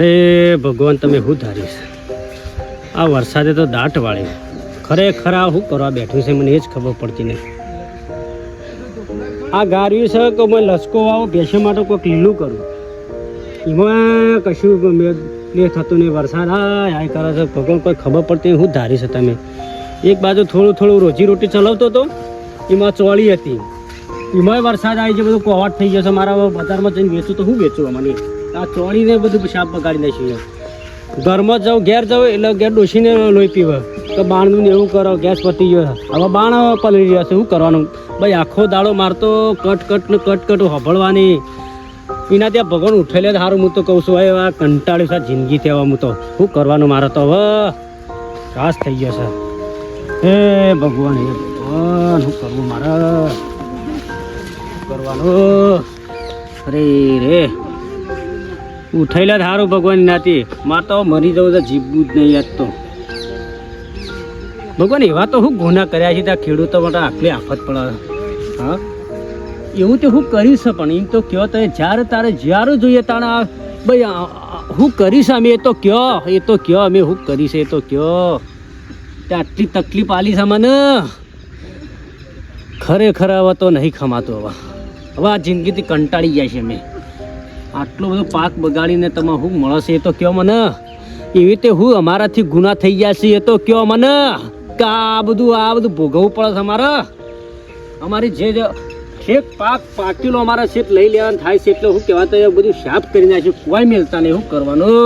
અરે ભગવાન તમે શું ધારીશ, આ વરસાદે તો દાટ વાળી ખરેખર આ શું કરવા બેઠું છે મને એ જ ખબર પડતી નહીં. આ ગાર્યું છે કે મેં લસકો આવો બેસે માટે કોઈક લીલું કરું, એમાં કશું મેં થતું નહીં. વરસાદ આ કરે છે ભગવાન કોઈ ખબર પડતી શું ધારી છે તમે. એક બાજુ થોડું થોડું રોજી ચલાવતો હતો, એમાં ચોળી હતી, એમાં વરસાદ આવી છે, બધું કોવાટ થઈ ગયો છે. મારા બજારમાં જઈને વેચું તો શું વેચું મને આ ચોળીને બધું શાક બગાડી નાખ્યું. ઘરમાં જાઉં ઘેર જાઉં એટલે ઘેર ડોસીને લોહી પીવે તો બાણનું એવું કરો, ગેસ પતી ગયો, હવે બાણ પલળી રહ્યા છે, શું કરવાનું ભાઈ. આખો દાડો મારતો કટ હોભળવાની, એના ત્યાં ભગવાન ઉઠેલે સારું. હું તો કહું છું હવે આ કંટાળ્યું છે જિંદગી થવા. હું તો શું કરવાનું, મારે તો હવે ત્રાસ થઈ ગયો છે. હે ભગવાન શું કરવું મારે, શું કરવાનું. અરે રે ઉઠેલા સારું ભગવાન નાતી, મારે તો મરી જવું તો જીવવું જ નહીં યાદ તો. ભગવાન એવા તો શું ગુના કર્યા છે ત્યાં ખેડૂતો માટે આટલી આફત પડે. હા એવું તો હું કરીશ, પણ એમ તો કયો તમે જ્યારે જોઈએ તારે ભાઈ હું કરીશ અમે, એ તો કયો અમે શું કરીશ એ તો કયો. ત્યાં આટલી તકલીફ આલી છે મને ખરેખર હવે તો નહીં ખમાતું. હવે આ જિંદગીથી કંટાળી જાય છે અમે. આટલો બધો પાક બગાડીને તમે શું મળશે એ તો કયો મને. એવી રીતે હું અમારાથી ગુના થઈ ગયા છે એ તો કયો મને, કે આ બધું ભોગવવું પડે છે અમારે. અમારી જે એક પાક પાકેલો અમારા શેત લઈ લેવાનું થાય છે એટલે હું કહેવાય તો બધું સાફ કરી નાખ્યું, કોઈ મેલતા નહીં. શું કરવાનું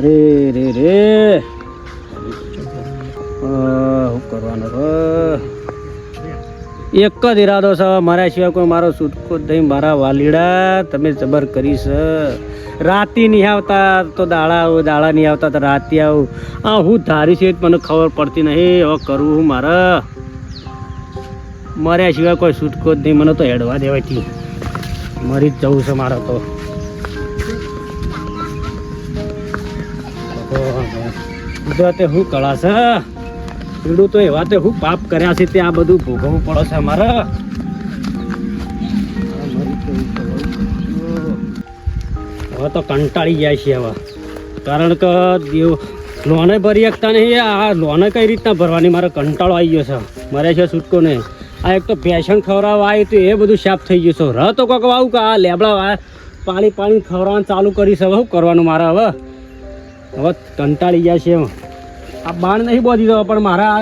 રે શું કરવાનું. એક જ ઈરાદો છે મારા સિવાય કોઈ મારો છૂટકો દઈ. મારા વાલીડા તમે જબર કરીશ. રાતી નહીં આવતા તો દાડા નહીં આવતા તો રાતે આવું. આ હું ધારી છે મને ખબર પડતી નહીં. હવે કરવું હું મારે, મર્યા સિવાય કોઈ છૂટકો જ નહીં. મને તો હેડવા દેવાથી મરી જ જવું છે મારે તો. કુદરતે શું કળા છે, ખેડૂતો એવા તે શું પાપ કર્યા છે તે આ બધું ભોગવવું પડે છે અમારે. હવે તો કંટાળી જાય છે હવે, કારણ કે લોને ભરી શકતા નહીં. આ લોને કઈ રીતના ભરવાની, મારે કંટાળો આવી ગયો છે. મારે છે છૂટકો નહીં. આ એક તો ભેંસણ ખવડાવવા આવી તો એ બધું સાફ થઈ ગયું છે. રહ તો કોક આવું કે આ લેબડા પાણી ખવડાવવાનું ચાલુ કરીશ. હવે શું કરવાનું મારે, હવે કંટાળી જાય છે. આ બાણ નહીં બોધી દો, પણ મારા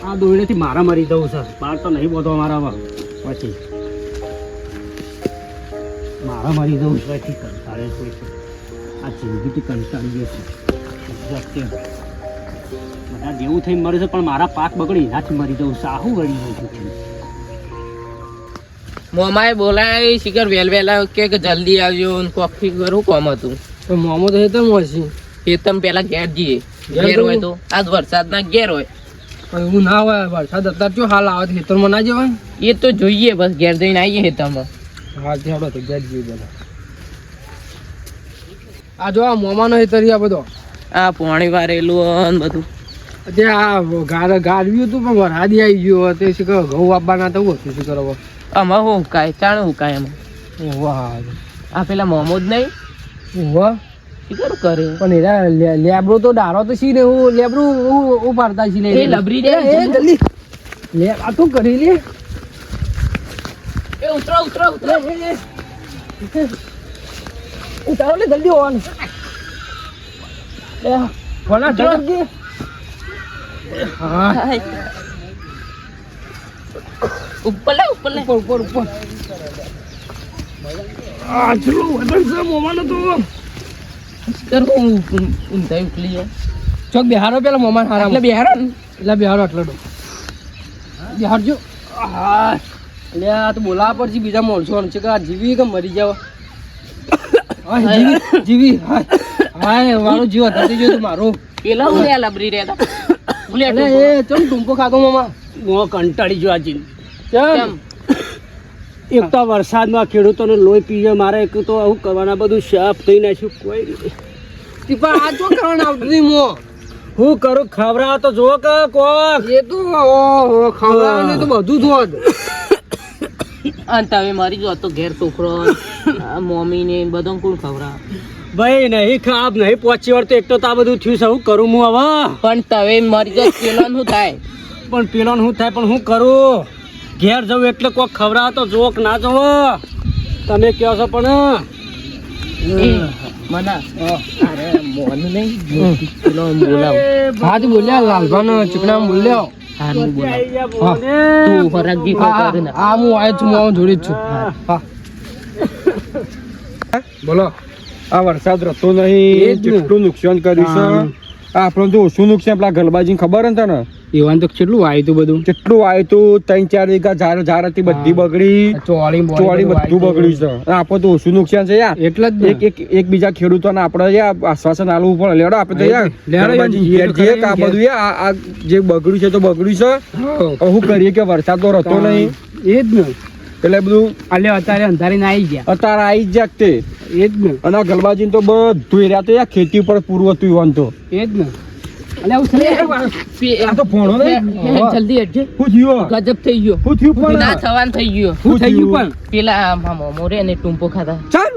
આ દોરડેથી મારા મરી જવું છે. બાણ તો નહીં બોધવા મારા હવે, પછી મારા મરી જવું છે. પછી કંટાળે છે આ જિંદગીથી કંટાળી ગયો છે. બધા જેવું થઈને મરે છે, પણ મારા પાક બગડી એનાથી મરી જવું છે. આવું વળી જવું છું. મોમાએ બોલાય શિખર વહેલા કે જલ્દી આવજો, કોફી કરું કોમ હતું. મોમો તો હેતર મળશે એ તમે પેલા ઘેર જઈએ. ઘેર હોય તો આજ વરસાદ ના ઘેર હોય, એવું ના હોય. વરસાદ અત્યારે જો હાલ આવે ખેતરમાં ના જવાય. એ તો જોઈએ, બસ ઘેર જઈને આવીએ ખેતરમાં. હા ત્યાં તો ઘેર જઈએ બધા. આ જો આ મોમાનો હેતર આ બધો આ પાણી વારેલું બધું. અત્યારે આ ગાળવ્યું હતું પણ વરસાદી આવી ગયો. તે શું કહો ઘઉં આપવાના તો હતું શું કરો આમાં હું હુકાય ચાણ હુકાય એમાં. વાહ આ પેલા મોમો જ નહીં વાહ શું કરે પણ એરા લેબડો તો ડારો તો સી ને હું લેબડું ઉપાડતા છી એ લબરી દે જલ્દી લે. આ તું કરી લે. એ ઉતરો ઉતારો લે જલ્દી હોવાનું. ભલા ઝડપથી. હા ઉપર લે ઉપર આ ચલો વજન છે મોમાનો તો. ઊંધાઈ ઉકલી જાય ચોક બિહારો પેલા મોમાન હારા એટલે બિહારો ને એટલે બિહારો આટલો બિહારજો. હા એટલે આ તો બોલાવા પડશે બીજા માણસો છે કે આ જીવી કે મરી જાવ. હા જીવી હા મારો જીવ હતા જો મારો પેલા હું લબરી રહ્યા હતા. એ ચમ ટૂંકો ખાતો મામા. હું કંટાળી જો આ જિંદગી. કેમ? એક તો વરસાદમાં ખેડૂતોને લોહી પીએ. મારે એક તો આવું કરવાના બધું સાફ થઈ નાખ્યું. કોઈ પણ આ તો કરવાનું આવતું નહીં. હું કરું ખવડાવ તો જો કે કોક એ તો ખવડાવવાનું તો બધું ધોધ. અને તમે મરી ગયો તો ઘેર છોકરો મમ્મી ને બધો કોણ ખવડાવે? ભાઈ નહીં ખાબ નહીં પહોંચી વળતો એક તો આ બધું થયું છે શું કરું હું હવે પણ તમે મરી જાય પેલો શું થાય? પણ પેલો શું થાય પણ હું કરું ઘેર જવું એટલે કોઈ ખવડાવે તો જોવો કે ના જોવો તમે કહો છો પણ એ, મના અરે મોન નહીં પેલો બોલાવ. હા તો બોલ્યા લાલભાનો ચીકણા બોલ્યો હારું બોલાવ. હા. તું ફરક કરી નાખ. હા હું આવ્યો છું હું જોડે જ છું હા બોલો આ વરસાદ રહેતો એ નહીં જ ને. કેટલું નુકસાન કર્યું છે આપણને તો ઓછું નુકસાન પેલા ગલબાજીને ખબર ને તને એવાનું તો કેટલું આવ્યું તું બધું કેટલું આવ્યું તું 3-4 વીઘા ઝાડ હતી બધી બગડી ચોળી ચોળી બધું બગડ્યું છે અને આપણે તો ઓછું નુકસાન છે યાર એટલે જ ને. એક બીજા ખેડૂતોને આપણે યાર આશ્વાસન આલવું પડે લેડો આપણે તો યાર લેડો યાર, ગલબાજી એ તો ઘેર જઈએ કે આ ખરા બધું યાર આ જે બગડ્યું છે તો બગડ્યું છે હવે શું કરીએ કે વરસાદ તો રહેતો નહીં એ જ ને એટલે બધું અલે અત્યારે અંધારીને આવી ગયા અત્યારે આવી જ જાગ તે એ જ ને અને આ ગલબાજીને તો બધું રહ્યા તો યાર ખેતી ઉપર પૂરું હતું ઈવન તો એ જ ને અલે આવું છે આ તો ભણો નહીં જલ્દી હટજે. શું થયું ગજબ થઈ ગયો. શું થયું પણ ના થવાનું થઈ ગયું. શું થઈ ગયું પણ પેલા મોમો રે ને ટૂંપો ખાતા ચાલ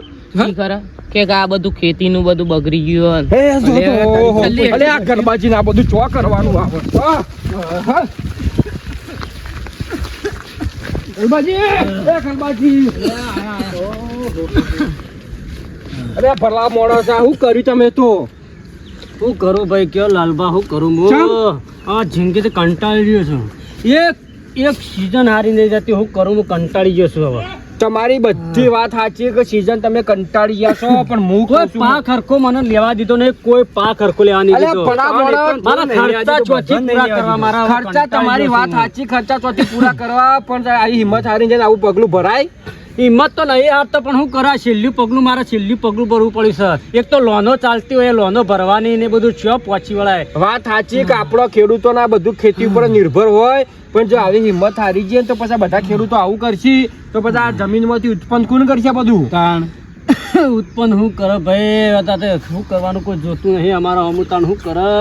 ઈ ખરા કે આ બધું ખેતીનું બધું બગડી ગયું. હે જો અલે, તો ઓહો. જલ્દી, અલે આ ગરબાજીને આ બધું ચો કરવાનું આવે હા. ગરબાજી એ ગરબાજી અરે ભલા મોણસ આ શું કર્યું તમે તો શું કરું ભાઈ કયો લાલબા શું કરું હું આ જિંદગી તો કંટાળી રહ્યો છું એક સીઝન હારી નહીં જતી હું કરું હું કંટાળી ગયો છું હવે તમારી બધી વાત સાચી કે સીઝન તમે કંટાળી ગયા છો પણ હું કહું કોઈ છું પાક હરખો મને લેવા દીધો નહીં કોઈ પાક હરખો લેવા નહીં અલે દીધો ભલા મોણસ, મારા ખર્ચા ચોથી પૂરા કરવા મારા હવે ખર્ચા તમારી કંટાળી વાત ગયો છું. સાચી ખર્ચા ચોથી પૂરા કરવા પણ આવી હિંમત હારી જઈને આવું પગલું ભરાય હિંમત તો નહીં હારતો પણ હું કરા છેલ્લું પગલું મારા છેલ્લું પગલું ભરવું પડ્યું છે એક તો લોનો ચાલતી હોય એ લોનો ભરવાની ને બધું ચો પહોંચી વળાય વાત સાચી કે આપણો ખેડૂતોના બધું ખેતી ઉપર નિર્ભર હોય પણ જો આવી હિંમત હારી જાય તો પછી બધા ખેડૂતો આવું કરશે તો પછી આ જમીનમાંથી ઉત્પન્ન કોણ કરશે બધું તાણ ઉત્પન્ન શું કરે ભાઈ અત્યારે શું કરવાનું કોઈ જોતું નહીં અમારા અમુતાન શું કરે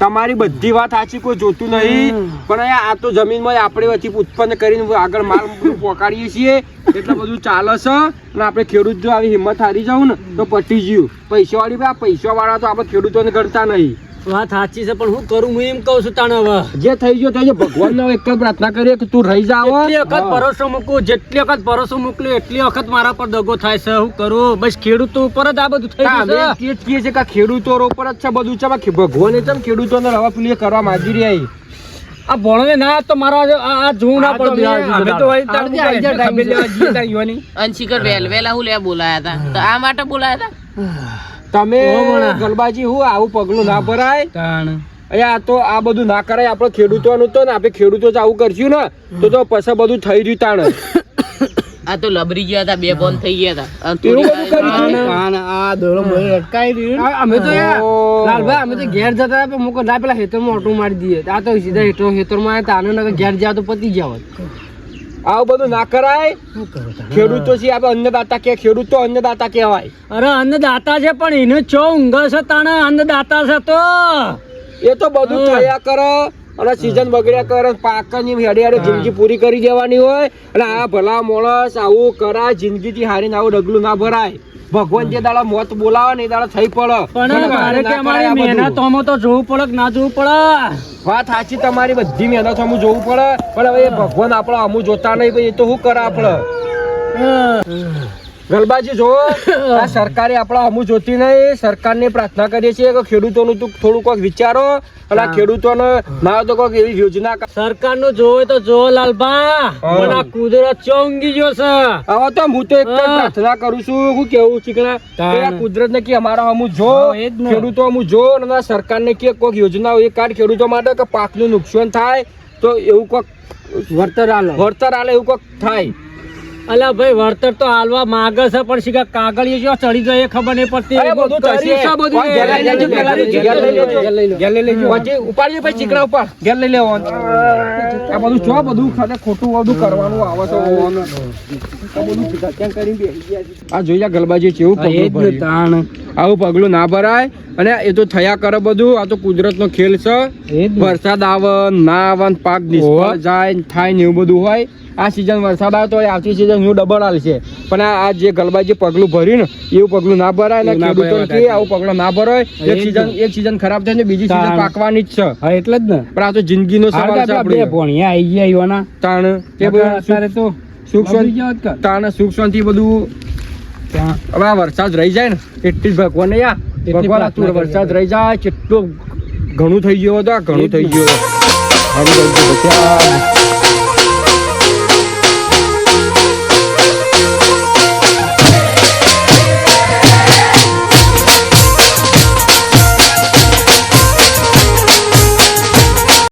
તમારી બધી વાત સાચી કોઈ જોતું નહીં પણ અહીંયા આ તો જમીનમાં આપણે વચ્ચે ઉત્પન્ન કરીને આગળ માલ બધું પહોંચાડીએ છીએ એટલે બધું ચાલે છે અને આપણે ખેડૂત જો આવી હિંમત હારી જાવ ને તો પટી ગયું પૈસા વાળા તો આપણે ખેડૂતોને ગણતા નહીં વાત સાચી છે પણ હું કરું હું એમ કહું છું તાણે હવે જે થઈ ગયો થઈ ગયો ભગવાનને એક જ પ્રાર્થના કરીએ કે તું રહી જાવ જેટલી વખત ભરોસો મૂકું જેટલી વખત ભરોસો મોકલ્યો એટલી વખત મારા પર દગો થાય છે હું કરું બસ ખેડૂતો ઉપર જ આ બધું થઈ ગયું છે અમે એ જ કહીએ છીએ કે ખેડૂતો ઉપર જ છે બધું છે બાકી ભગવાને ચમ ખેડૂતોને રવા પેલી કરવા માંગી રહ્યા આ ભણવે ના તો મારા આ જોવું ના પડે અને શિખર વેલવેલા હું લે બોલાયા હતા તો આ માટે બોલાયા હતા. તમે ઓ ભણા. ગલબાજી હું આવું પગલું ના ભરાય તાણ અહીંયા તો આ બધું ના કરાય આપણે ખેડૂતોનું તો ને આપણે ખેડૂતો જ આવું કરશું ને તો પછી બધું થઈ રહ્યું તાણ આ તો લબરી ગયા હતા બે બોન થઈ ગયા હતા અને એવું થોડી બધું વાર- કર્યું? તાણ આ દોડો બોલે લટકાઈ રહ્યું અમે તો યાર ઓહો. લાલભાઈ અમે તો ઘેર જતા હતા પણ મુકો ના પેલા ખેતરમાં ઓટો મારી દઈએ આ તો સીધા ખેતરમાં આવ્યા તાનો નકર ઘેર જાવ તો પતી જાવ આવું બધું ના કરાય ખેડૂતો છે આપણે અન્નદાતા કે ખેડૂતો અન્નદાતા કહેવાય અરે અન્નદાતા છે પણ એને ચો ઊંઘ છે તાણે અન્નદાતા છે તો એ તો બધું થયા કરે અને સીઝન બગડ્યા કરે પાકની હેડે હેડે જિંદગી પૂરી કરી દેવાની હોય અને આ ભલા માણસ આવું કરાય જિંદગીથી હારીને આવું ડગલું ના ભરાય ભગવાન જે દાડા મોત બોલાવે ને એ દાડા થઈ પડે પણ મારે કે અમારી મહેનતોમાં તો જોવું પડે કે ના જોવું પડે વાત સાચી તમારી બધી મહેનત અમુક જોવું પડે પણ હવે એ ભગવાન આપડે અમુક જોતા નહીં ભાઈ એ તો શું કરે આપડે ગલબાજી જો આ સરકારે આપડા અમુક જોતી નહીં સરકારને પ્રાર્થના કરીએ છીએ કે ખેડૂતોનું તું થોડું કોઈક વિચારો અને આ ખેડૂતોને ના તો કોઈક એવી યોજના સરકાર નું જોવે તો જો લાલભા પણ આ કુદરત ચો ઊંઘી ગયો છે હવે તો હું તો એક જ પ્રાર્થના કરું છું હું કેવું ચીકણા કે આ કુદરતને કે અમારા અમુક જો ખેડૂતો અમુક જો અને સરકારને કે કોઈક યોજના એ કાઢ ખેડૂતો માટે કે પાકનું નુકસાન થાય તો એવું કોઈક વળતર આલે એવું કોઈક થાય અલા ભાઈ વળતર તો હાલવા માંગે છે પણ શીખા કાગળિયો જો ચડી જાય એ ખબર નહીં પડતી અરે બધું કશું થશે. છે બધું કોઈ ઘેર લઈ લેજો, ઘેર લઈ લેજો. ઘેર લઈ લેજો. પછી ઉપાડજો ભાઈ ચીકણા ઉપર ઘેર લઈ લેવો આ બધું છો બધું ખાતે ખોટું બધું કરવાનું આવે છે આ બધું ત્યાં કરીને બેસી ગયા છે. આ જોઈ જા ગલબાજી કેવું પગલું ભર્યું. આવું પગલું ના ભરાય અને એ તો થયા કરે બધું આ તો કુદરતનો ખેલ છે વરસાદ આવે ના આવે ને પાક નિષ્ફળ જાય ને થાય ને એવું બધું હોય આ સીઝન વરસાદ આવે તો આવતી સીઝન હું ડબલ આલશે પણ આ જે ગલબા જે પગલું ભર્યું ને એવું પગલું ના ભરાય ને એવું ના ખેડૂતો ભરાય. કે આવું પગલું ના ભરાય એક સીઝન ખરાબ થાય ને બીજી સીઝન તાણ. પાકવાની જ છે હા એટલે જ ને પણ આ તો જિંદગીનો સવાલ છે બે આપણે ભોણિયા આઈ ગયા ઈવાના. તાણ કે અત્યારે તો સુખ બગડી જાવ જ કર. તાણ સુખ શાંતિ બધું ત્યાં હવે આ વરસાદ રહી જાય ને એટલી જ ભગવાન યાર એટલી ભગવાન આ પ્રાર્થના તું કરી વરસાદ રહી જાય કેટલો ઘણું થઈ ગયો હતો આ ઘણું થઈ ગયું હવે